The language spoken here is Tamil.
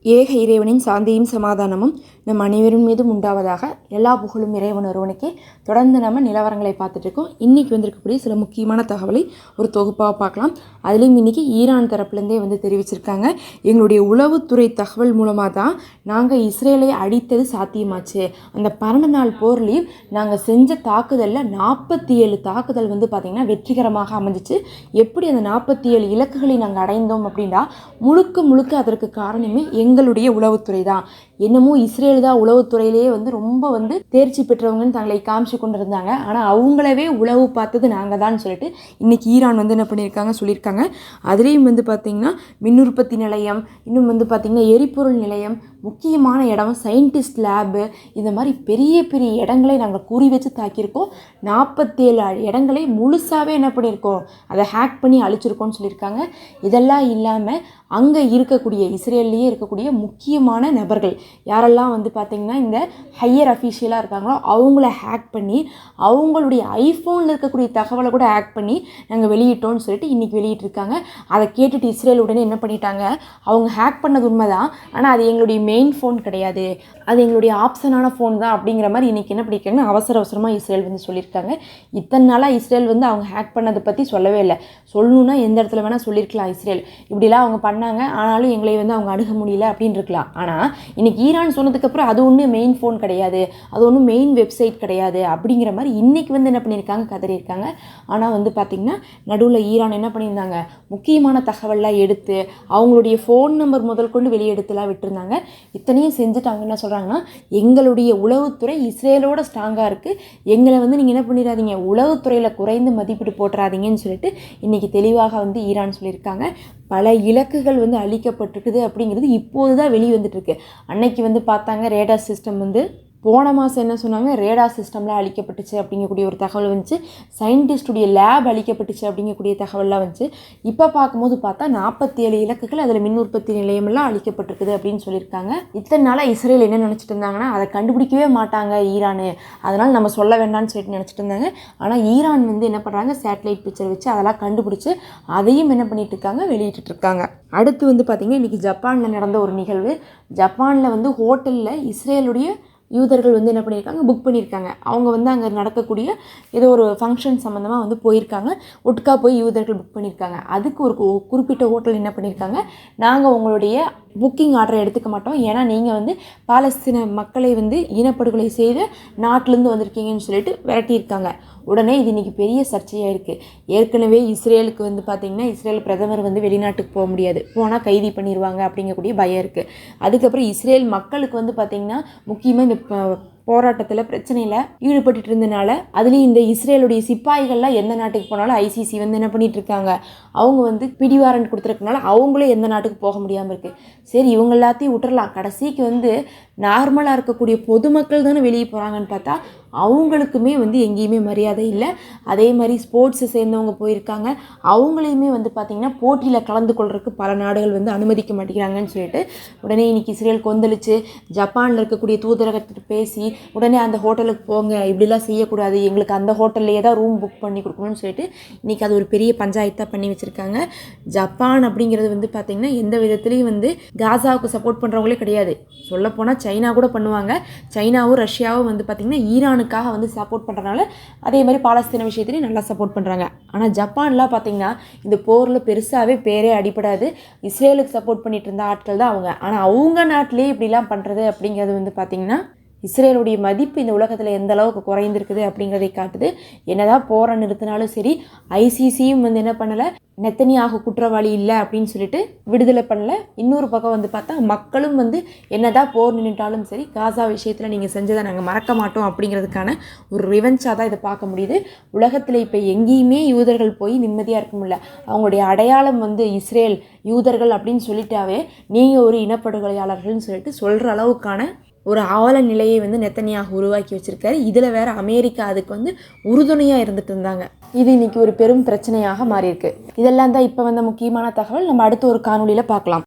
ஏக இறைவனின் சாந்தியும் சமாதானமும் நம் அனைவரின் மீதும் உண்டாவதாக. எல்லா புகழும் இறைவன் ஒருவனுக்கே. தொடர்ந்து நம்ம நிலவரங்களை பார்த்துட்டு இருக்கோம். இன்றைக்கி வந்திருக்கக்கூடிய சில முக்கியமான தகவலை ஒரு தொகுப்பாக பார்க்கலாம். அதுலேயும் இன்றைக்கி ஈரான் தரப்புலேருந்தே தெரிவிச்சிருக்காங்க. எங்களுடைய உளவுத்துறை தகவல் மூலமாக தான் நாங்கள் இஸ்ரேலை அடித்தது சாத்தியமாச்சு. அந்த 12 நாள் போர்லேயும் நாங்கள் செஞ்ச தாக்குதலில் 47 தாக்குதல் பார்த்திங்கன்னா வெற்றிகரமாக அமைஞ்சிச்சு. எப்படி அந்த 47 இலக்குகளை நாங்கள் அடைந்தோம் அப்படின்னா முழுக்க அதற்கு காரணமே எங்களுடைய உளவுத்துறை தான். என்னமோ இஸ்ரேல் தான் உளவுத்துறையிலேயே ரொம்ப தேர்ச்சி பெற்றவங்கன்னு தங்களை காமிச்சு கொண்டு இருந்தாங்க. ஆனால் அவங்களவே உளவு பார்த்தது நாங்கள் தான் சொல்லிட்டு இன்றைக்கி ஈரான் என்ன பண்ணியிருக்காங்க சொல்லியிருக்காங்க. அதுலேயும் பார்த்திங்கன்னா மின் உற்பத்தி நிலையம், இன்னும் பார்த்திங்கன்னா எரிபொருள் நிலையம், முக்கியமான இடம், சயின்டிஸ்ட் லேபு, இந்த மாதிரி பெரிய பெரிய இடங்களை நாங்கள் குறி வச்சு தாக்கியிருக்கோம். 47 இடங்களை முழுசாகவே என்ன பண்ணியிருக்கோம், அதை ஹேக் பண்ணி அழிச்சிருக்கோம்னு சொல்லியிருக்காங்க. இதெல்லாம் இல்லாமல் அங்கே இருக்கக்கூடிய இஸ்ரேல்லையே இருக்கக்கூடிய முக்கியமான நபர்கள் யாரெல்லாம் பார்த்திங்கன்னா இந்த ஹையர் அஃபீஷியலாக இருக்காங்களோ அவங்கள ஹேக் பண்ணி அவங்களுடைய ஐஃபோனில் இருக்கக்கூடிய தகவலை கூட ஹேக் பண்ணி நாங்கள் வெளியிட்டோம்னு சொல்லிட்டு இன்றைக்கி வெளியிட்டிருக்காங்க. அதை கேட்டுட்டு இஸ்ரேல் உடனே என்ன பண்ணிட்டாங்க, அவங்க ஹேக் பண்ணது உண்மைதான், ஆனால் அது எங்களுடைய மெயின் ஃபோன் கிடையாது, அது எங்களுடைய ஆப்ஷனான ஃபோன் தான் அப்படிங்கிற மாதிரி இன்றைக்கி என்ன பண்ணியிருக்காங்கன்னா அவசரமாக இஸ்ரேல் சொல்லியிருக்காங்க. இத்தனை நாளாக இஸ்ரேல் அவங்க ஹேக் பண்ணதை பற்றி சொல்லவே இல்லை. சொல்லணுன்னா எந்த இடத்துல வேணால் சொல்லியிருக்கலாம் இஸ்ரேல், இப்படிலாம் அவங்க பண்ணாங்க, ஆனாலும் எங்களை அவங்க அணுக முடியல அப்படின்னு இருக்கலாம். ஆனால் இன்றைக்கி ஈரான் சொன்னதுக்கப்புறம் அது ஒன்றும் மெயின் ஃபோன் கிடையாது, அது ஒன்றும் மெயின் வெப்சைட் கிடையாது அப்படிங்கிற மாதிரி இன்றைக்கி என்ன பண்ணியிருக்காங்க, கதறியிருக்காங்க. ஆனால் பார்த்திங்கன்னா நடுவில் ஈரான் என்ன பண்ணியிருந்தாங்க, முக்கியமான தகவல்லாம் எடுத்து அவங்களுடைய ஃபோன் நம்பர் முதல் கொண்டு வெளியெடுத்துலாம் விட்டுருந்தாங்க. இத்தனையும் செஞ்சுட்டு அவங்க என்ன சொல்கிறாங்கன்னா, எங்களுடைய உளவுத்துறை இஸ்ரேலோட ஸ்ட்ராங்காக இருக்குது, எங்களை நீங்கள் என்ன பண்ணிடாதீங்க, உளவுத்துறையில் குறைந்து மதிப்பீடு போட்டுறாதீங்கன்னு சொல்லிட்டு இன்றைக்கி தெளிவாக ஈரான் சொல்லியிருக்காங்க. பல இலக்குகள் அழிக்கப்பட்டிருக்குது அப்படிங்கிறது இப்போது தான் வெளியே வந்துட்டுருக்கு. அன்னைக்கு பார்த்தாங்க ரேடார் சிஸ்டம் போன மாதம் என்ன சொன்னாங்க, ரேடார் சிஸ்டம்லாம் அழிக்கப்பட்டுச்சு அப்படிங்கக்கூடிய ஒரு தகவல் வந்துச்சு. சயின்டிஸ்டுடைய லேப் அழிக்கப்பட்டுச்சு அப்படிங்கக்கூடிய தகவல்லாம் வந்துச்சு. இப்போ பார்க்கும்போது பார்த்தா 47 இலக்குகள், அதில் மின் உற்பத்தி நிலையமெல்லாம் அழிக்கப்பட்டிருக்குது அப்படின்னு சொல்லியிருக்காங்க. இத்தனை நாளாக இஸ்ரேல் என்ன நினச்சிட்டு இருந்தாங்கன்னா, அதை கண்டுபிடிக்கவே மாட்டாங்க ஈரானு, அதனால் நம்ம சொல்ல வேண்டாம்னு சொல்லிட்டு நினச்சிட்டு இருந்தாங்க. ஆனால் ஈரான் என்ன பண்ணுறாங்க, சேட்டலைட் பிக்சர் வச்சு அதெல்லாம் கண்டுபிடிச்சி அதையும் என்ன பண்ணிட்டு இருக்காங்க, வெளியிட்டு இருக்காங்க. அடுத்து பார்த்திங்கன்னா இன்றைக்கி ஜப்பானில் நடந்த ஒரு நிகழ்வு. ஜப்பானில் ஹோட்டலில் இஸ்ரேலுடைய யூதர்கள் என்ன பண்ணியிருக்காங்க, புக் பண்ணியிருக்காங்க. அவங்க அங்கே நடக்கக்கூடிய ஏதோ ஒரு ஃபங்க்ஷன் சம்மந்தமாக போயிருக்காங்க. ஒட்டுக்கா போய் யூதர்கள் புக் பண்ணியிருக்காங்க. அதுக்கு ஒரு குறிப்பிட்ட ஹோட்டல் என்ன பண்ணியிருக்காங்க, நாங்கள் உங்களுடைய புக்கிங் ஆர்டரை எடுத்துக்க மாட்டோம், ஏன்னா நீங்கள் பாலஸ்தீன மக்களை இனப்படுகொலை செய்து நாட்டிலேருந்து வந்திருக்கீங்கன்னு சொல்லிட்டு விரட்டியிருக்காங்க. உடனே இது இன்றைக்கி பெரிய சர்ச்சையாக இருக்குது. ஏற்கனவே இஸ்ரேலுக்கு பார்த்திங்கன்னா இஸ்ரேல் பிரதமர் வெளிநாட்டுக்கு போக முடியாது, போனால் கைது பண்ணிடுவாங்க அப்படிங்கக்கூடிய பயம் இருக்குது. அதுக்கப்புறம் இஸ்ரேல் மக்களுக்கு பார்த்திங்கன்னா முக்கியமாக இந்த போராட்டத்தில் பிரச்சனையில் ஈடுபட்டு இருந்தனால அதுலேயும் இந்த இஸ்ரேலுடைய சிப்பாய்கள்லாம் எந்த நாட்டுக்கு போனாலும் ஐசிசி என்ன பண்ணிட்டு இருக்காங்க, அவங்க பிடிவாரண்ட் கொடுத்துருக்கனால அவங்களே எந்த நாட்டுக்கு போக முடியாமல் இருக்குது. சரி, இவங்க எல்லாத்தையும் விட்டுறலாம், கடைசிக்கு நார்மலாக இருக்கக்கூடிய பொதுமக்கள் தானே வெளியே போகிறாங்கன்னு பார்த்தா அவங்களுக்குமே எங்கேயுமே மரியாதை இல்லை. அதே மாதிரி ஸ்போர்ட்ஸை சேர்ந்தவங்க போயிருக்காங்க, அவங்களையுமே பார்த்திங்கன்னா போட்டியில் கலந்து கொள்றதுக்கு பல நாடுகள் அனுமதிக்க மாட்டேங்கிறாங்கன்னு சொல்லிட்டு உடனே இன்றைக்கி இஸ்ரேல் கொந்தளிச்சு ஜப்பானில் இருக்கக்கூடிய தூதரகத்திட்ட பேசி உடனே அந்த ஹோட்டலுக்கு போங்க, இப்படிலாம் செய்யக்கூடாது, எங்களுக்கு அந்த ஹோட்டல்லையே தான் ரூம் புக் பண்ணி கொடுக்கணும்னு சொல்லிட்டு இன்றைக்கி அது ஒரு பெரிய பஞ்சாயத்தாக பண்ணி வச்சுருக்காங்க. ஜப்பான் அப்படிங்கிறது பார்த்திங்கன்னா எந்த விதத்துலேயும் காசாவுக்கு சப்போர்ட் பண்ணுறவங்களே கிடையாது. சொல்லப்போனால் சைனா கூட பண்ணுவாங்க. சைனாவும் ரஷ்யாவும் பார்த்திங்கன்னா ஈரானுக்காக சப்போர்ட் பண்ணுறதுனால அதே மாதிரி பாலஸ்தீன விஷயத்துலேயும் நல்லா சப்போர்ட் பண்ணுறாங்க. ஆனால் ஜப்பான்லாம் பார்த்திங்கன்னா இந்த போரில் பெருசாகவே பேரே அடிபடாது. இஸ்ரேலுக்கு சப்போர்ட் பண்ணிட்டு இருந்த ஆட்கள் தான் அவங்க. ஆனால் அவங்க நாட்டிலே இப்படிலாம் பண்ணுறது அப்படிங்கிறது பார்த்திங்கன்னா இஸ்ரேலுடைய மதிப்பு இந்த உலகத்தில் எந்த அளவுக்கு குறைந்திருக்குது அப்படிங்கிறதை காட்டுது. என்னதான் போரை நிறுத்தினாலும் சரி, ஐசிசியும் என்ன பண்ணலை, நெத்தனியாக குற்றவாளி இல்லை அப்படின்னு சொல்லிட்டு விடுதலை பண்ணல. இன்னொரு பக்கம் பார்த்தா மக்களும் என்னதான் போர் நின்றுட்டாலும் சரி, காசா விஷயத்தில் நீங்கள் செஞ்சதை நாங்கள் மறக்க மாட்டோம் அப்படிங்கிறதுக்கான ஒரு ரிவெஞ்சாக தான் இதை பார்க்க முடியுது. உலகத்தில் இப்போ எங்கேயுமே யூதர்கள் போய் நிம்மதியாக இருக்க முடியல. அவங்களுடைய அடையாளம் இஸ்ரேல் யூதர்கள் அப்படின்னு சொல்லிட்டாவே நீங்கள் ஒரு இனப்படுகொலையாளர்கள்னு சொல்லிட்டு சொல்கிற அளவுக்கான ஒரு அவல நிலையை நெத்தனியாக உருவாக்கி வச்சுருக்காரு. இதில் வேறு அமெரிக்கா அதுக்கு உறுதுணையாக இருந்துட்டு இருந்தாங்க. இது இன்றைக்கி ஒரு பெரும் பிரச்சனையாக மாறியிருக்கு. இதெல்லாம் தான் இப்போ முக்கியமான தகவல். நம்ம அடுத்த ஒரு காணொலியில் பார்க்கலாம்.